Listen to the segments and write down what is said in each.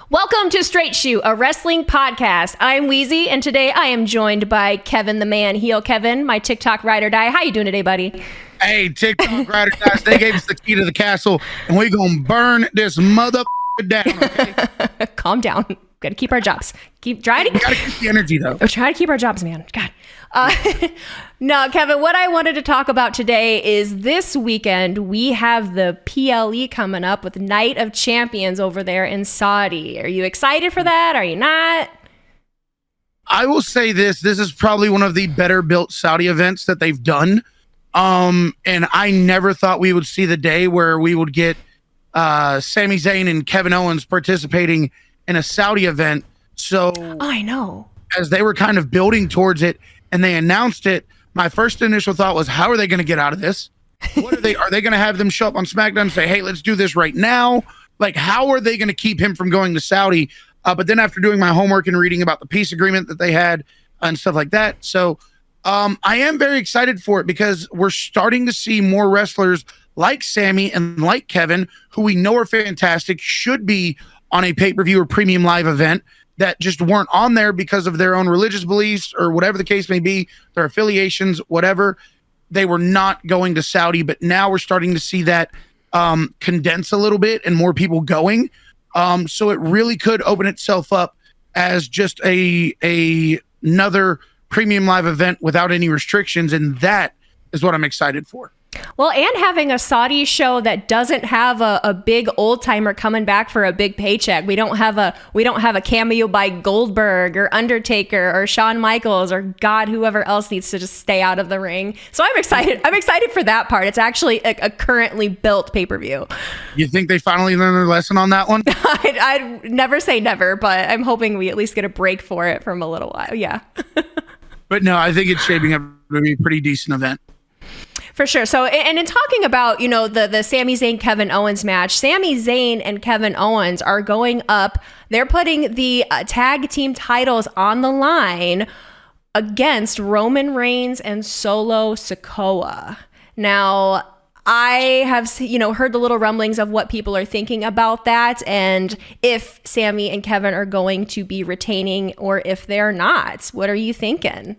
Welcome to Straight Shoot, a wrestling podcast. I'm Wheezy, and today I am joined by Kevin the Man, Heel Kevin, my TikTok ride or die. How you doing today, buddy? Hey, TikTok ride or die. They gave us the key to the castle, and we gonna burn this mother down. Okay? Calm down. Got to keep our jobs. We gotta keep the energy though. We're trying to keep our jobs, man. God. No, Kevin, what I wanted to talk about today is this weekend we have the PLE coming up with Night of Champions over there in Saudi. Are you excited for that? Are you not? I will say this is probably one of the better built Saudi events that they've done. And I never thought we would see the day where we would get Sami Zayn and Kevin Owens participating in a Saudi event. So I know. As they were kind of building towards it and they announced it, my first initial thought was, how are they going to get out of this? What are they going to have them show up on SmackDown and say, hey, let's do this right now? Like, how are they going to keep him from going to Saudi? But then after doing my homework and reading about the peace agreement that they had and stuff like that. So I am very excited for it because we're starting to see more wrestlers like Sami and like Kevin, who we know are fantastic, should be on a pay-per-view or premium live event, that just weren't on there because of their own religious beliefs or whatever the case may be, their affiliations, whatever. They were not going to Saudi, but now we're starting to see that condense a little bit and more people going. So it really could open itself up as just another premium live event without any restrictions, and that is what I'm excited for. Well, and having a Saudi show that doesn't have a big old timer coming back for a big paycheck. We don't have a cameo by Goldberg or Undertaker or Shawn Michaels or God, whoever else needs to just stay out of the ring. So I'm excited. I'm excited for that part. It's actually a currently built pay-per-view. You think they finally learned their lesson on that one? I'd never say never, but I'm hoping we at least get a break for it from a little while. Yeah. But no, I think it's shaping up to be a pretty decent event. For sure. So, and in talking about, the Sami Zayn, Kevin Owens match, Sami Zayn and Kevin Owens are going up. They're putting the tag team titles on the line against Roman Reigns and Solo Sikoa. Now, I have, heard the little rumblings of what people are thinking about that and if Sami and Kevin are going to be retaining or if they're not. What are you thinking?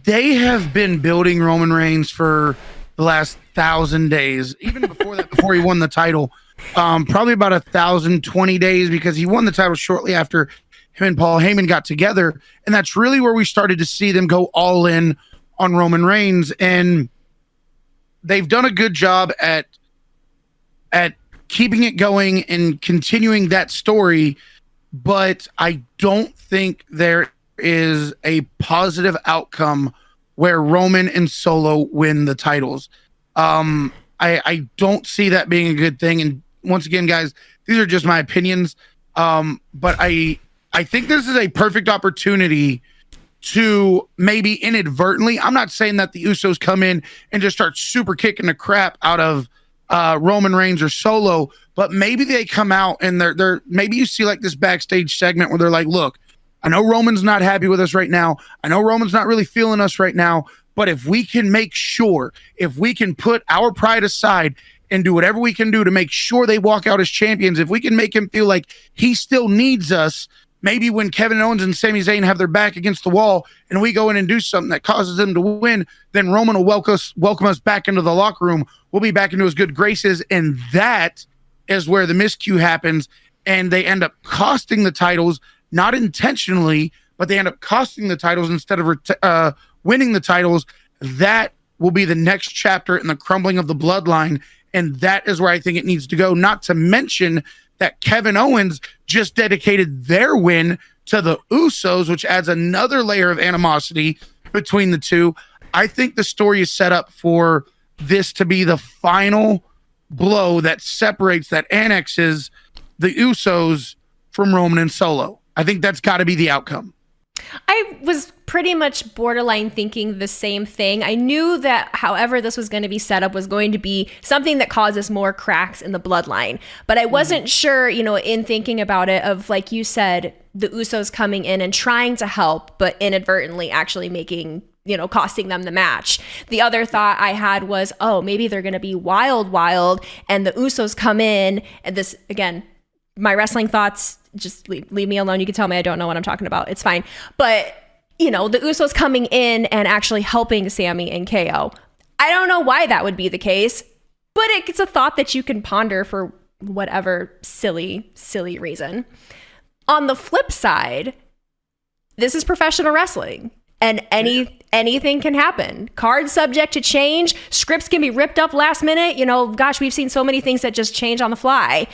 They have been building Roman Reigns for the last 1,000 days, even before that, before he won the title, probably about 1,020 days, because he won the title shortly after him and Paul Heyman got together. And that's really where we started to see them go all in on Roman Reigns. And they've done a good job at keeping it going and continuing that story. But I don't think there is a positive outcome where Roman and Solo win the titles. I don't see that being a good thing. And once again, guys, these are just my opinions. But I think this is a perfect opportunity to maybe inadvertently, I'm not saying that the Usos come in and just start super kicking the crap out of Roman Reigns or Solo, but maybe they come out and they're maybe you see like this backstage segment where they're like, look, I know Roman's not happy with us right now. I know Roman's not really feeling us right now. But if we can make sure, if we can put our pride aside and do whatever we can do to make sure they walk out as champions, if we can make him feel like he still needs us, maybe when Kevin Owens and Sami Zayn have their back against the wall and we go in and do something that causes them to win, then Roman will welcome us back into the locker room. We'll be back into his good graces. And that is where the miscue happens. And they end up costing the titles, not intentionally, but they end up costing the titles instead of winning the titles. That will be the next chapter in the crumbling of the bloodline. And that is where I think it needs to go. Not to mention that Kevin Owens just dedicated their win to the Usos, which adds another layer of animosity between the two. I think the story is set up for this to be the final blow that separates, that annexes the Usos from Roman and Solo. I think that's got to be the outcome. I was pretty much borderline thinking the same thing. I knew that however this was going to be set up was going to be something that causes more cracks in the bloodline. But I wasn't sure, in thinking about it, of, like you said, the Usos coming in and trying to help, but inadvertently actually making costing them the match. The other thought I had was, oh, maybe they're going to be wild, and the Usos come in, and this, again, my wrestling thoughts, just leave me alone. You can tell me I don't know what I'm talking about. It's fine. But, the Usos coming in and actually helping Sami and KO. I don't know why that would be the case, but it's a thought that you can ponder for whatever silly reason. On the flip side, this is professional wrestling, and anything can happen. Cards subject to change. Scripts can be ripped up last minute. Gosh, we've seen so many things that just change on the fly.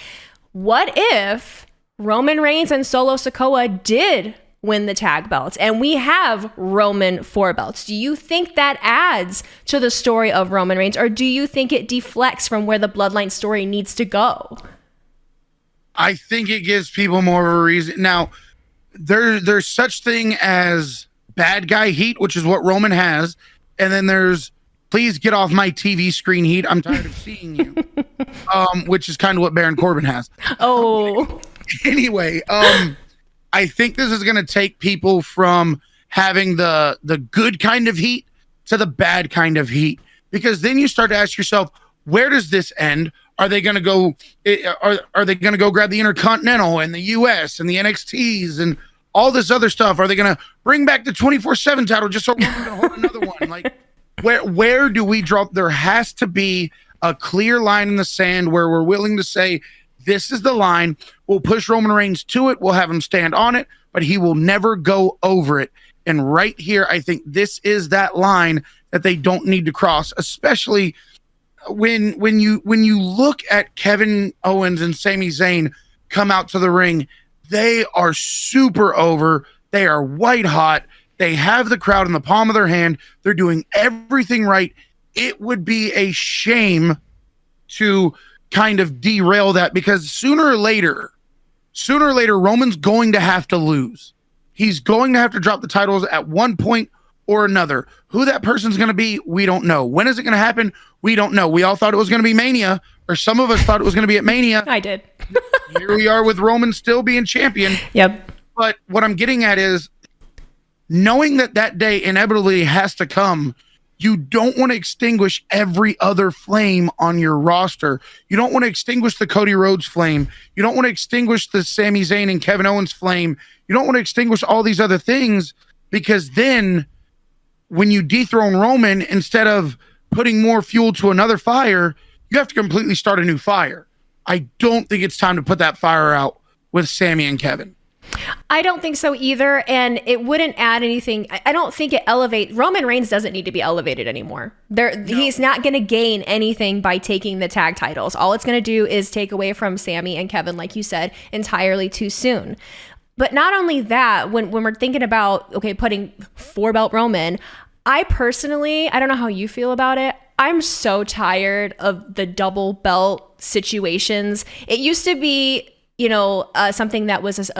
What if Roman Reigns and Solo Sikoa did win the tag belts and we have Roman 4 belts? Do you think that adds to the story of Roman Reigns, or do you think it deflects from where the Bloodline story needs to go? I think it gives people more of a reason. Now, there's such thing as bad guy heat, which is what Roman has, and then there's please get off my TV screen heat. I'm tired of seeing you, which is kind of what Baron Corbin has. Oh. Anyway, I think this is going to take people from having the good kind of heat to the bad kind of heat, because then you start to ask yourself, where does this end? Are they going to go? Are they going to go grab the Intercontinental and the US and the NXTs and all this other stuff? Are they going to bring back the 24/7 title just so we're going to hold another one? Like, where do we drop? There has to be a clear line in the sand where we're willing to say, this is the line. We'll push Roman Reigns to it. We'll have him stand on it, but he will never go over it. And right here, I think this is that line that they don't need to cross, especially when you look at Kevin Owens and Sami Zayn come out to the ring. They are super over. They are white hot. They have the crowd in the palm of their hand. They're doing everything right. It would be a shame to kind of derail that, because sooner or later, Roman's going to have to lose. He's going to have to drop the titles at one point or another. Who that person's going to be, we don't know. When is it going to happen? We don't know. We all thought it was going to be Mania, or some of us thought it was going to be at Mania. I did. Here we are with Roman still being champion. Yep. But what I'm getting at is, knowing that day inevitably has to come, you don't want to extinguish every other flame on your roster. You don't want to extinguish the Cody Rhodes flame. You don't want to extinguish the Sami Zayn and Kevin Owens flame. You don't want to extinguish all these other things, because then when you dethrone Roman, instead of putting more fuel to another fire, you have to completely start a new fire. I don't think it's time to put that fire out with Sami and Kevin. I don't think so either, and it wouldn't add anything. I don't think it elevates. Roman Reigns doesn't need to be elevated anymore. No. He's not going to gain anything by taking the tag titles. All it's going to do is take away from Sami and Kevin, like you said, entirely too soon. But not only that, when we're thinking about, okay, putting 4-belt Roman, I personally, I don't know how you feel about it, I'm so tired of the double belt situations. It used to be, something that was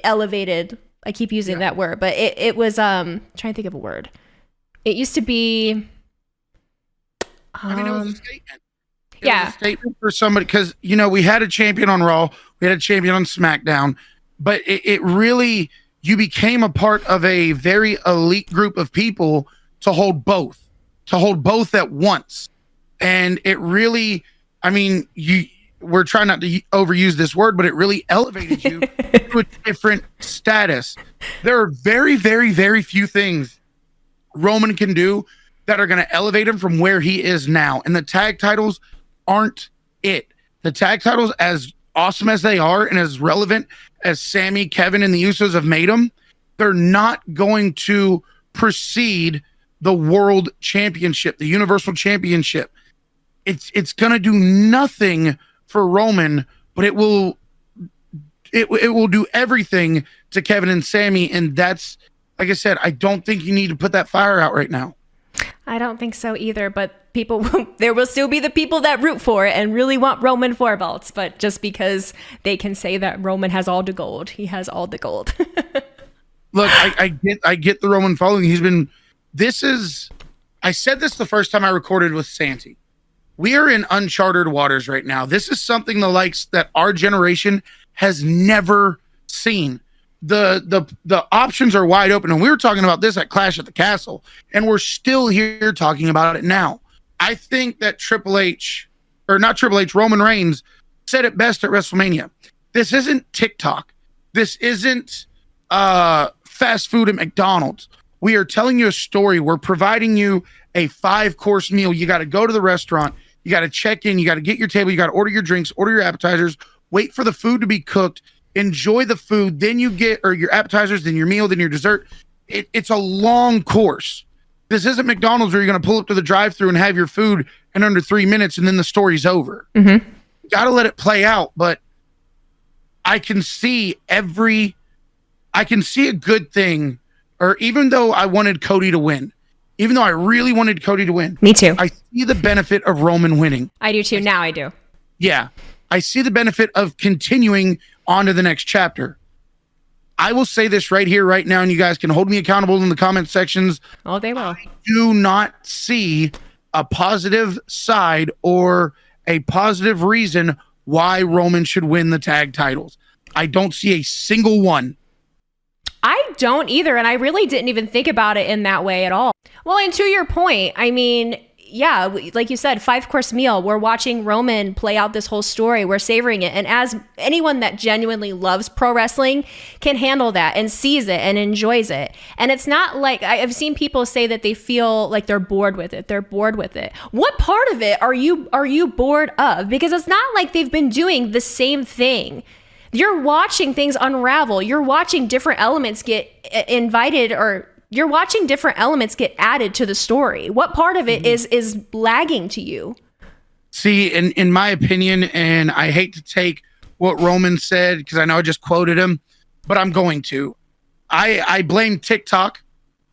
elevated. I keep using that word, but it was, trying to think of a word. It used to be, it was a statement. It was a statement for somebody, because, we had a champion on Raw, we had a champion on SmackDown, but it really, you became a part of a very elite group of people to hold both at once. And it really, we're trying not to overuse this word, but it really elevated you to a different status. There are very, very, very few things Roman can do that are going to elevate him from where he is now. And the tag titles aren't it. The tag titles, as awesome as they are and as relevant as Sami, Kevin, and the Usos have made them, they're not going to precede the World Championship, the Universal Championship. It's going to do nothing for Roman, but it will do everything to Kevin and Sami, and that's, like I said, I don't think you need to put that fire out right now. I don't think so either, but there will still be the people that root for it and really want Roman 4 belts, but just because they can say that Roman has all the gold, he has all the gold. Look, I get the Roman following. I said this the first time I recorded with Santi. We are in uncharted waters right now. This is something the likes that our generation has never seen. the options are wide open. And we were talking about this at Clash at the Castle, and we're still here talking about it now. I think that Roman Reigns said it best at WrestleMania. This isn't TikTok. This isn't fast food at McDonald's. We are telling you a story. We're providing you a 5-course meal. You got to go to the restaurant. You got to check in. You got to get your table. You got to order your drinks, order your appetizers, wait for the food to be cooked, enjoy the food. Then you get your appetizers, then your meal, then your dessert. It's a long course. This isn't McDonald's where you're going to pull up to the drive-thru and have your food in under 3 minutes and then the story's over. Mm-hmm. You got to let it play out. But I can see a good thing, or even though I wanted Cody to win, even though I really wanted Cody to win. Me too. I see the benefit of Roman winning. I do too. Now I do. Yeah. I see the benefit of continuing on to the next chapter. I will say this right here, right now, and you guys can hold me accountable in the comment sections. Oh, they will. I do not see a positive side or a positive reason why Roman should win the tag titles. I don't see a single one. I don't either. And I really didn't even think about it in that way at all. Well, and to your point, I mean, yeah, like you said, 5-course meal. We're watching Roman play out this whole story. We're savoring it. And as anyone that genuinely loves pro wrestling can handle that and sees it and enjoys it. And it's not like I've seen people say that they feel like they're bored with it. They're bored with it. What part of it are you bored of? Because it's not like they've been doing the same thing. You're watching things unravel. You're watching different elements get invited, or you're watching different elements get added to the story. What part of it is lagging to you? See, in my opinion, and I hate to take what Roman said because I know I just quoted him, but I'm going to. I blame TikTok.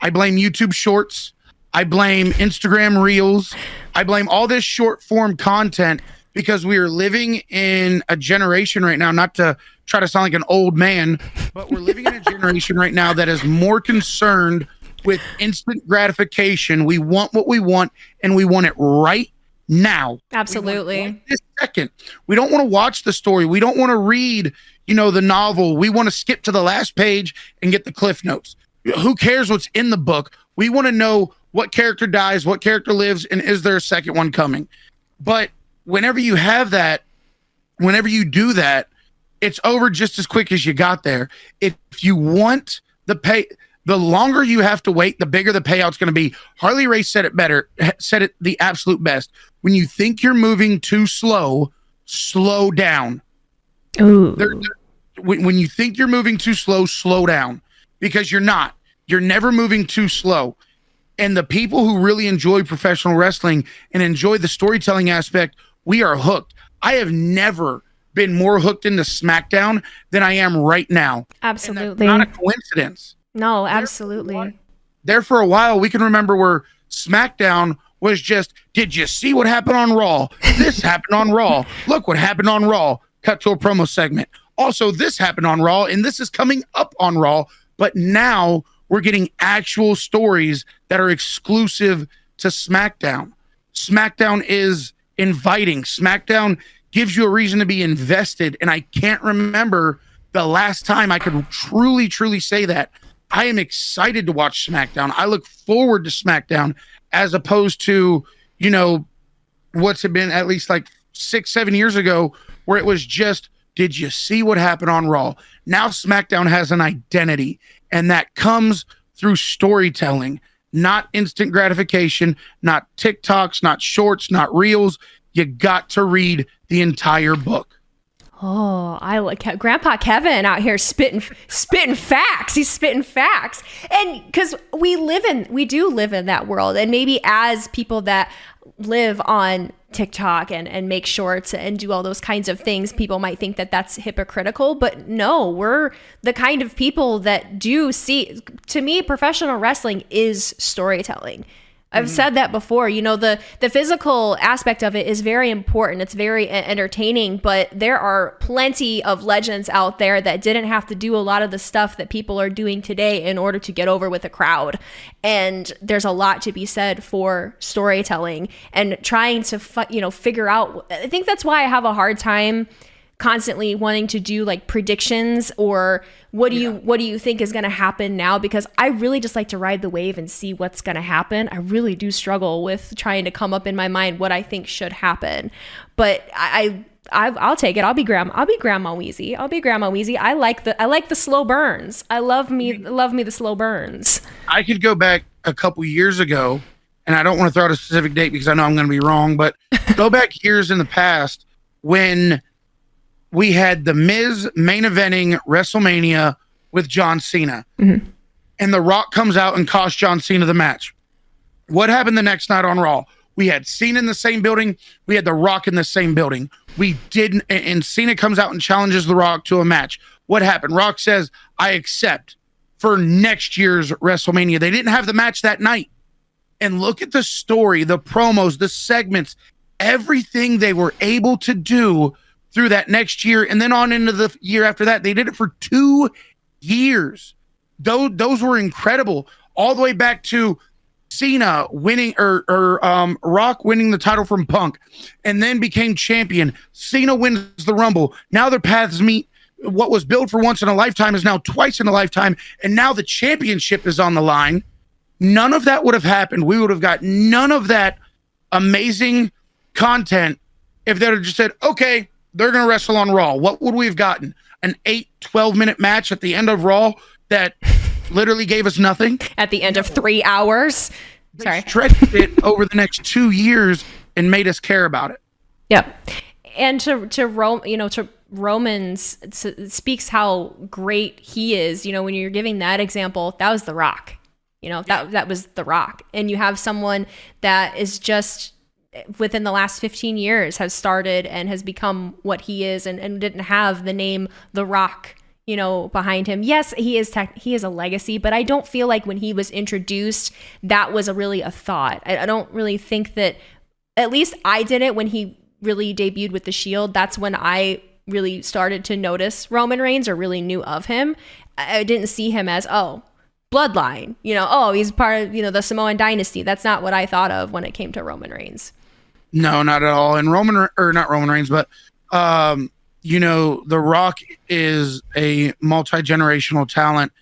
I blame YouTube Shorts. I blame Instagram Reels. I blame all this short form content because we are living in a generation right now, not to try to sound like an old man, but we're living in a generation right now that is more concerned with instant gratification. We want what we want, and we want it right now. Absolutely. Right this second. We don't want to watch the story. We don't want to read, the novel. We want to skip to the last page and get the cliff notes. Who cares what's in the book? We want to know what character dies, what character lives, and is there a second one coming? But whenever you have that, whenever you do that, it's over just as quick as you got there. If you want the longer you have to wait, the bigger the payout's going to be. Harley Race said it the absolute best. When you think you're moving too slow, slow down. Ooh. When you think you're moving too slow, slow down, because you're not. You're never moving too slow. And the people who really enjoy professional wrestling and enjoy the storytelling aspect, we are hooked. I have never been more hooked into SmackDown than I am right now. Absolutely. Not a coincidence. No, absolutely. There for a while, we can remember where SmackDown was just, did you see what happened on Raw? This happened on Raw. Look what happened on Raw. Cut to a promo segment. Also, this happened on Raw, and this is coming up on Raw. But now we're getting actual stories that are exclusive to SmackDown. SmackDown is inviting. SmackDown gives you a reason to be invested. And I can't remember the last time I could truly, truly say that. I am excited to watch SmackDown. I look forward to SmackDown as opposed to, what's it been at least like 6-7 years ago where it was just, did you see what happened on Raw? Now SmackDown has an identity, and that comes through storytelling, not instant gratification, not TikToks, not shorts, not reels. You got to read the entire book. Oh, I like Grandpa Kevin out here spitting facts. He's spitting facts. And because we do live in that world. And maybe as people that live on TikTok and make shorts and do all those kinds of things, people might think that that's hypocritical. But no, we're the kind of people that do see, to me, professional wrestling is storytelling. I've said that before. The physical aspect of it is very important. It's very entertaining, but there are plenty of legends out there that didn't have to do a lot of the stuff that people are doing today in order to get over with a crowd. And there's a lot to be said for storytelling and trying to figure out. I think that's why I have a hard time constantly wanting to do like predictions or what do you think is going to happen now, because I really just like to ride the wave and see what's going to happen. I really do struggle with trying to come up in my mind what I think should happen, but I'll take it. I'll be Grandma Weezy. I like the slow burns. I love me the slow burns. I could go back a couple years ago, and I don't want to throw out a specific date because I know I'm going to be wrong, but go back years in the past when we had The Miz main eventing WrestleMania with John Cena. Mm-hmm. And The Rock comes out and costs John Cena the match. What happened the next night on Raw? We had Cena in the same building. We had The Rock in the same building. We didn't, and Cena comes out and challenges The Rock to a match. What happened? Rock says, I accept for next year's WrestleMania. They didn't have the match that night. And look at the story, the promos, the segments, everything they were able to do through that next year, and then on into the year after that. They did it for 2 years. Those were incredible. All the way back to Cena winning or Rock winning the title from Punk and then became champion. Cena wins the Rumble. Now their paths meet. What was built for once in a lifetime is now twice in a lifetime, and now the championship is on the line. None of that would have happened. We would have got none of that amazing content if they had just said, okay, they're going to wrestle on Raw. What would we have gotten? An 12-minute match at the end of Raw that literally gave us nothing? At the end of 3 hours? They stretched it over the next 2 years and made us care about it. Yep. And to Roman's speaks how great he is. You know, when you're giving that example, that was The Rock. You know, that was The Rock. And you have someone that is just within the last 15 years has started and has become what he is and didn't have the name The Rock, you know, behind him. Yes, he is a legacy, but I don't feel like when he was introduced, that was really a thought. I don't really think that, at least I didn't when he really debuted with the Shield. That's when I really started to notice Roman Reigns or really knew of him. I didn't see him as, bloodline, he's part of, the Samoan dynasty. That's not what I thought of when it came to Roman Reigns. No, not at all. And not Roman Reigns, but, The Rock is a multi-generational talent.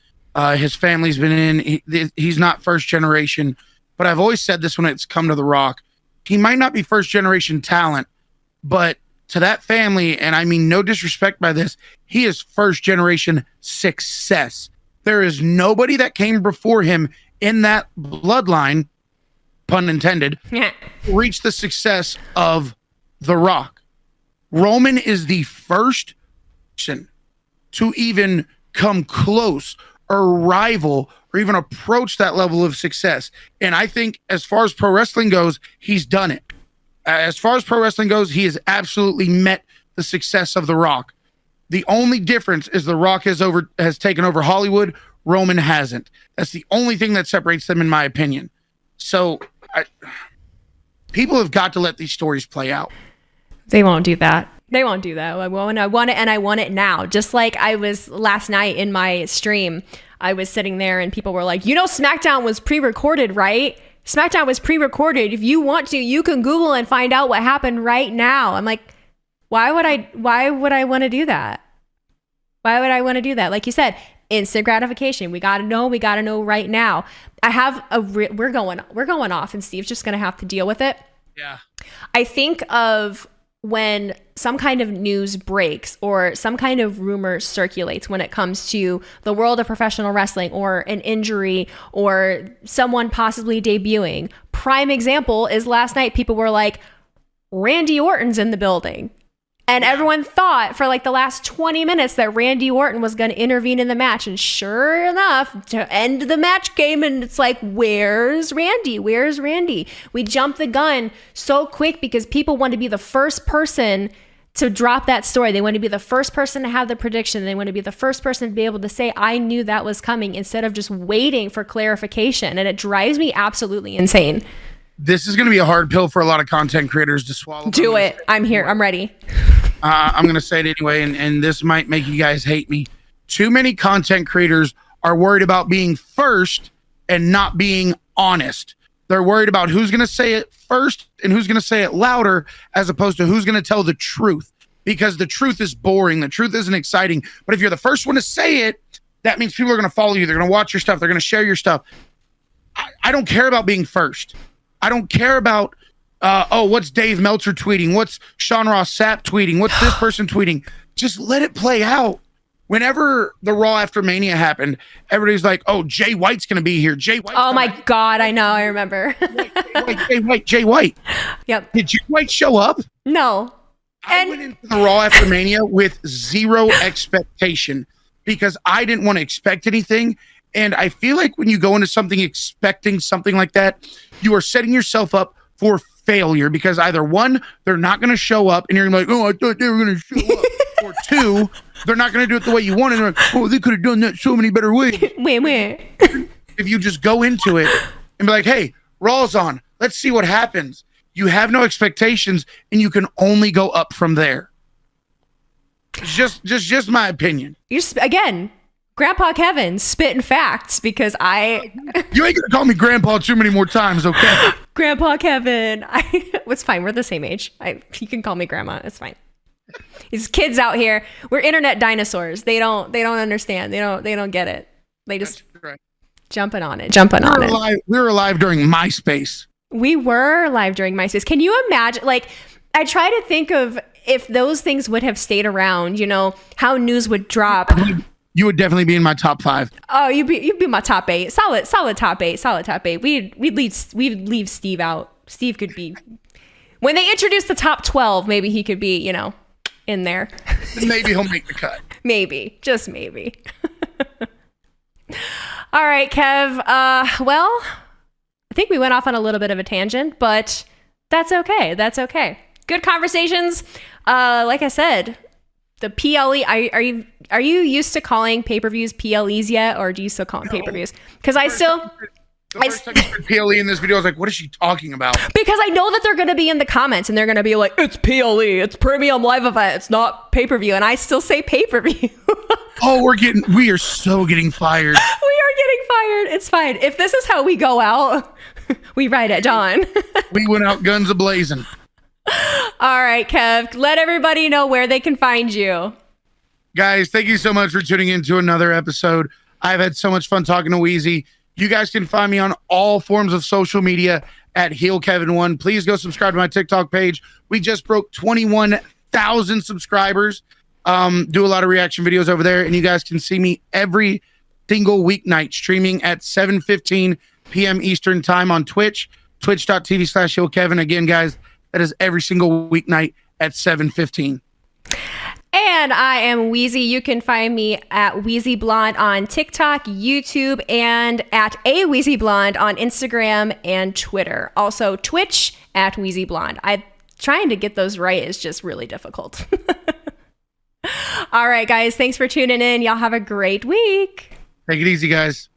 His family's been in, he's not first generation, but I've always said this when it's come to The Rock. He might not be first generation talent, but to that family, and I mean no disrespect by this, he is first generation success. There is nobody that came before him in that bloodline, pun intended, reach the success of The Rock. Roman is the first person to even come close or rival or even approach that level of success. And I think as far as pro wrestling goes, he's done it. As far as pro wrestling goes, he has absolutely met the success of The Rock. The only difference is The Rock has taken over Hollywood. Roman hasn't. That's the only thing that separates them, in my opinion. So people have got to let these stories play out. They won't do that. I want it, and I want it now. Just like I was last night in my stream, I was sitting there and people were like, SmackDown was pre-recorded, right? SmackDown was pre-recorded. If you want to, you can Google and find out what happened right now. I'm like, why would I want to do that? Why would I want to do that? Like you said, instant gratification. We got to know right now. I have we're going off, and Steve's just going to have to deal with it. Yeah. I think of when some kind of news breaks or some kind of rumor circulates when it comes to the world of professional wrestling or an injury or someone possibly debuting. Prime example is last night, people were like, Randy Orton's in the building. And everyone thought for like the last 20 minutes that Randy Orton was going to intervene in the match. And sure enough, to end the match came and it's like, where's Randy? We jumped the gun so quick because people want to be the first person to drop that story. They want to be the first person to have the prediction. They want to be the first person to be able to say, I knew that was coming, instead of just waiting for clarification. And it drives me absolutely insane. This is going to be a hard pill for a lot of content creators to swallow. Do it. I'm here. I'm ready. I'm going to say it anyway, and this might make you guys hate me. Too many content creators are worried about being first and not being honest. They're worried about who's going to say it first and who's going to say it louder, as opposed to who's going to tell the truth. because the truth is boring. The truth isn't exciting. But if you're the first one to say it, that means people are going to follow you. They're going to watch your stuff. They're going to share your stuff. I don't care about being first. I don't care about, what's Dave Meltzer tweeting? What's Sean Ross Sapp tweeting? What's this person tweeting? Just let it play out. Whenever the Raw After Mania happened, everybody's like, oh, Jay White's going to be here. Jay White. Oh, my God. I know. I remember. Jay White. Yep. Did Jay White show up? No. I went into the Raw After Mania with zero expectation because I didn't want to expect anything. And I feel like when you go into something expecting something like that, you are setting yourself up for failure because either one, they're not going to show up and you're going to be like, oh, I thought they were going to show up. Or two, they're not going to do it the way you want. And they're like, oh, they could have done that so many better ways. Wait. If you just go into it and be like, hey, Raw's on. Let's see what happens. You have no expectations and you can only go up from there. It's just my opinion. Again, Grandpa Kevin spitting facts because You ain't gonna call me Grandpa too many more times, okay? Grandpa Kevin. It's fine. We're the same age. You can call me Grandma. It's fine. These kids out here, we're internet dinosaurs. They don't understand. They don't get it. They just jumping on it. We were alive during MySpace. We were live during MySpace. Can you imagine? Like, I try to think of if those things would have stayed around. How news would drop. You would definitely be in my top 5. Oh, you'd be my top 8. Solid top 8. We'd leave Steve out. Steve could be. When they introduce the top 12, maybe he could be, in there. Maybe he'll make the cut. Maybe, just maybe. All right, Kev. Well, I think we went off on a little bit of a tangent, but that's okay. Good conversations. Like I said, the PLE. Are you used to calling pay-per-views PLEs yet, or do you still call them pay-per-views? Because I still. The first time you heard PLE in this video, I was like, what is she talking about? Because I know that they're going to be in the comments and they're going to be like, it's PLE, it's premium live event, it's not pay-per-view. And I still say pay-per-view. Oh, we are so getting fired. We are getting fired. It's fine. If this is how we go out, we ride at dawn. We went out guns a-blazing. All right, Kev, let everybody know where they can find you. Guys, thank you so much for tuning in to another episode. I've had so much fun talking to Wheezy. You guys can find me on all forms of social media at HeelKevin1. Please go subscribe to my TikTok page. We just broke 21,000 subscribers. Do a lot of reaction videos over there, and you guys can see me every single weeknight streaming at 7:15 p.m. Eastern time on Twitch, twitch.tv/HeelKevin. Again, guys, that is every single weeknight at 7:15. And I am Wheezy. You can find me at Wheezy Blonde on TikTok, YouTube, and at A Wheezy Blonde on Instagram and Twitter. Also, Twitch at Wheezy Blonde. Trying to get those right is just really difficult. All right, guys. Thanks for tuning in. Y'all have a great week. Take it easy, guys.